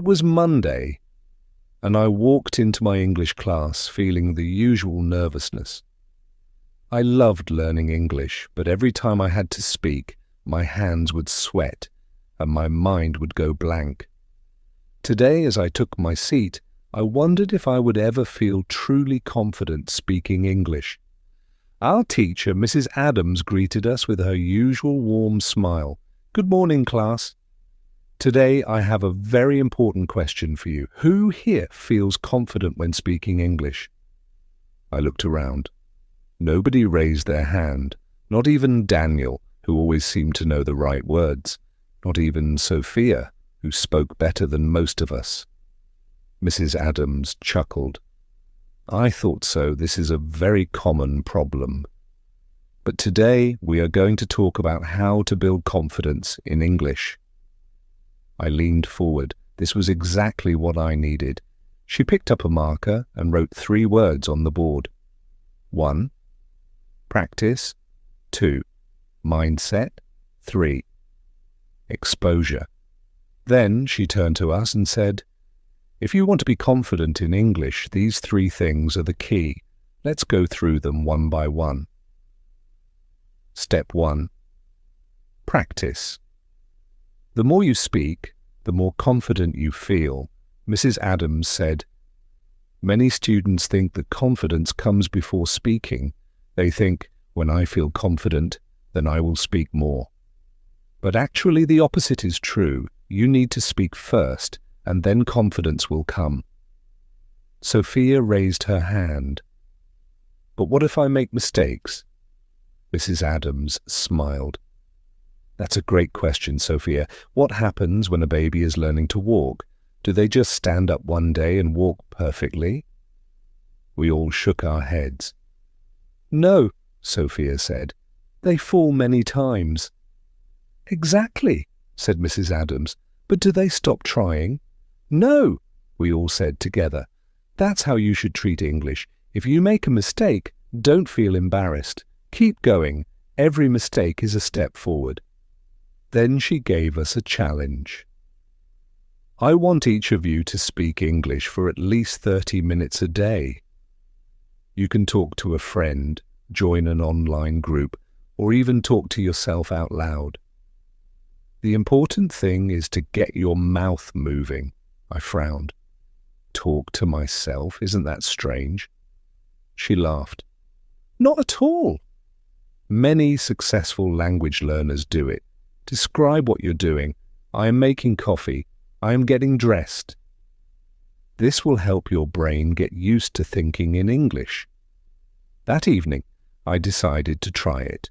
was Monday, and I walked into my English class feeling the usual nervousness. I loved learning English, but every time I had to speak, my hands would sweat and my mind would go blank. Today, as I took my seat, I wondered if I would ever feel truly confident speaking English. Our teacher, Mrs. Adams, greeted us with her usual warm smile. "Good morning, class. Today I have a very important question for you. Who here feels confident when speaking English?" I looked around. Nobody raised their hand, not even Daniel, who always seemed to know the right words, not even Sophia, who spoke better than most of us. Mrs. Adams chuckled. "I thought so. This is a very common problem. But today we are going to talk about how to build confidence in English." I leaned forward. This was exactly what I needed. She picked up a marker and wrote 3 words on the board. 1. Practice. 2. Mindset. 3. Exposure. Then she turned to us and said, "If you want to be confident in English, these 3 things are the key. Let's go through them one by one." Step 1. Practice. The more you speak, the more confident you feel. Mrs. Adams said, "Many students think that confidence comes before speaking. They think, when I feel confident, then I will speak more." But actually the opposite is true. You need to speak first, and then confidence will come. Sophia raised her hand. "But what if I make mistakes?" Mrs. Adams smiled. "That's a great question, Sophia. What happens when a baby is learning to walk? Do they just stand up one day and walk perfectly?" We all shook our heads. "No," Sophia said. "They fall many times." "Exactly," said Mrs. Adams. "But do they stop trying?" "No," we all said together. "That's how you should treat English. If you make a mistake, don't feel embarrassed. Keep going. Every mistake is a step forward." Then she gave us a challenge. "I want each of you to speak English for at least 30 minutes a day. You can talk to a friend, join an online group, or even talk to yourself out loud. The important thing is to get your mouth moving." I frowned. "Talk to myself? Isn't that strange?" She laughed. "Not at all. Many successful language learners do it. Describe what you're doing. "I am making coffee. I am getting dressed." This will help your brain get used to thinking in English. That evening, I decided to try it.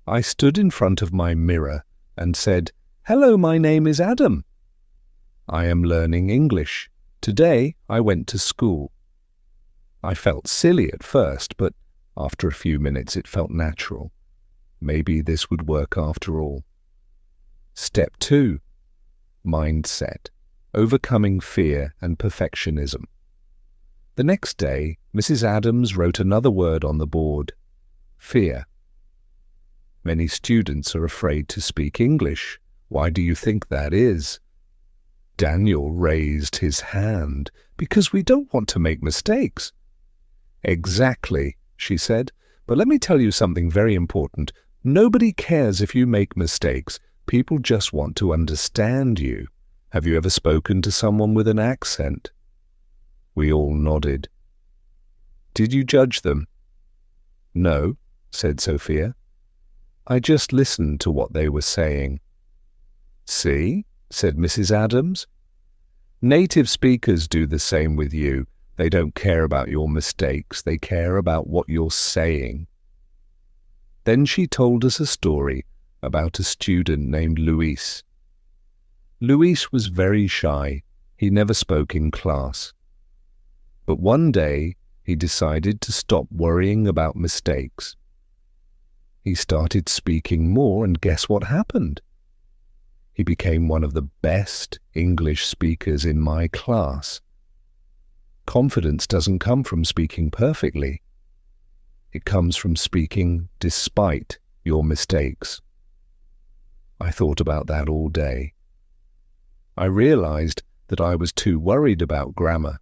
I stood in front of my mirror and said, "Hello, my name is Adam. I am learning English. Today I went to school." I felt silly at first, but after a few minutes it felt natural. Maybe this would work after all. Step 2. Mindset. Overcoming fear and perfectionism. The next day, Mrs. Adams wrote another word on the board. Fear. Many students are afraid to speak English. Why do you think that is? Daniel raised his hand. Because we don't want to make mistakes. Exactly, she said. But let me tell you something very important. Nobody cares if you make mistakes. People just want to understand you. Have you ever spoken to someone with an accent? We all nodded. Did you judge them? No, said Sophia. I just listened to what they were saying. See, said Mrs. Adams. Native speakers do the same with you. They don't care about your mistakes. They care about what you're saying. Then she told us a story about a student named Luis. Luis was very shy. He never spoke in class. But one day, he decided to stop worrying about mistakes. He started speaking more, and guess what happened? He became one of the best English speakers in my class. Confidence doesn't come from speaking perfectly. It comes from speaking despite your mistakes. I thought about that all day. I realized that I was too worried about grammar.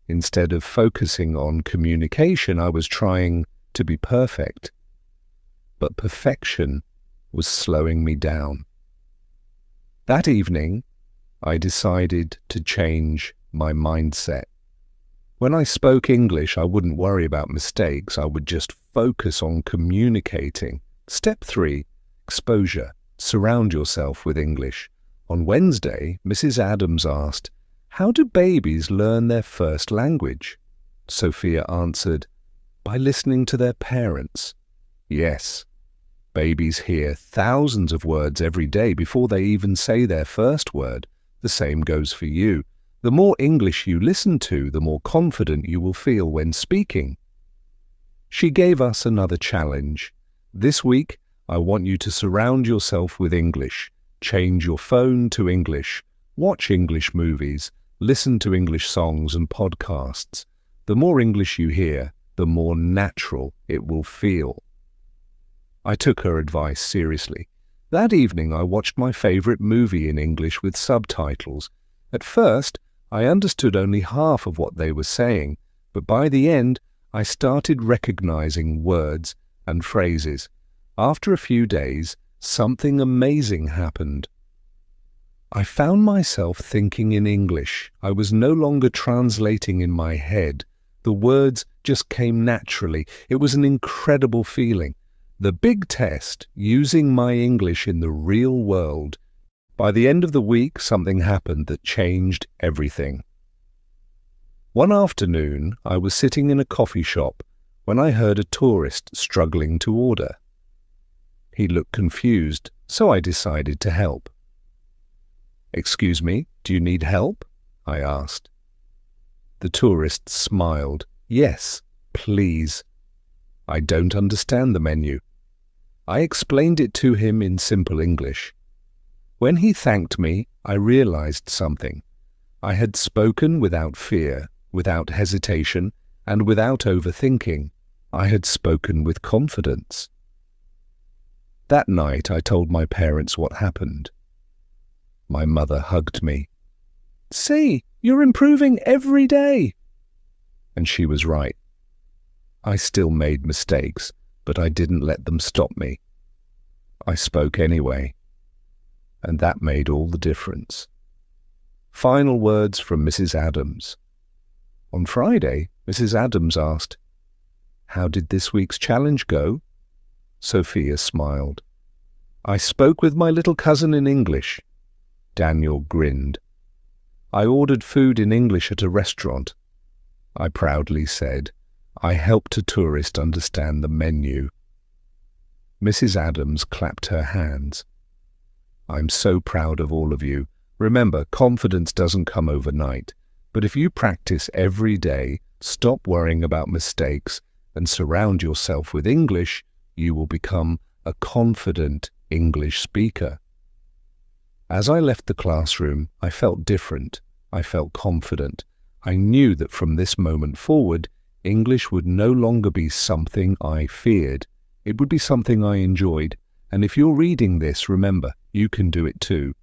Instead of focusing on communication, I was trying to be perfect. But perfection was slowing me down. That evening, I decided to change my mindset. When I spoke English, I wouldn't worry about mistakes. I would just focus on communicating. Step 3, exposure. Surround yourself with English. On Wednesday, Mrs. Adams asked, "How do babies learn their first language?" Sophia answered, "By listening to their parents." Yes, babies hear thousands of words every day before they even say their first word. The same goes for you. The more English you listen to, the more confident you will feel when speaking. She gave us another challenge. This week, I want you to surround yourself with English. Change your phone to English. Watch English movies. Listen to English songs and podcasts. The more English you hear, the more natural it will feel. I took her advice seriously. That evening I watched my favorite movie in English with subtitles. At first, I understood only half of what they were saying, but by the end, I started recognizing words and phrases. After a few days, something amazing happened. I found myself thinking in English. I was no longer translating in my head. The words just came naturally. It was an incredible feeling. The big test, using my English in the real world. By the end of the week, something happened that changed everything. One afternoon, I was sitting in a coffee shop when I heard a tourist struggling to order. He looked confused, so I decided to help. "Excuse me, do you need help?" I asked. The tourist smiled. "Yes, please." "I don't understand the menu." I explained it to him in simple English. When he thanked me, I realized something. I had spoken without fear, without hesitation, and without overthinking. I had spoken with confidence. That night I told my parents what happened. My mother hugged me. "See, you're improving every day." And she was right. I still made mistakes, but I didn't let them stop me. I spoke anyway, and that made all the difference. Final words from Mrs. Adams. On Friday, Mrs. Adams asked, "How did this week's challenge go?" Sophia smiled. "I spoke with my little cousin in English." Daniel grinned. "I ordered food in English at a restaurant." I proudly said, "I helped a tourist understand the menu." Mrs. Adams clapped her hands. "I'm so proud of all of you. Remember, confidence doesn't come overnight. But if you practice every day, stop worrying about mistakes, and surround yourself with English, you will become a confident English speaker." As I left the classroom, I felt different. I felt confident. I knew that from this moment forward, English would no longer be something I feared. It would be something I enjoyed. And if you're reading this, remember, you can do it too.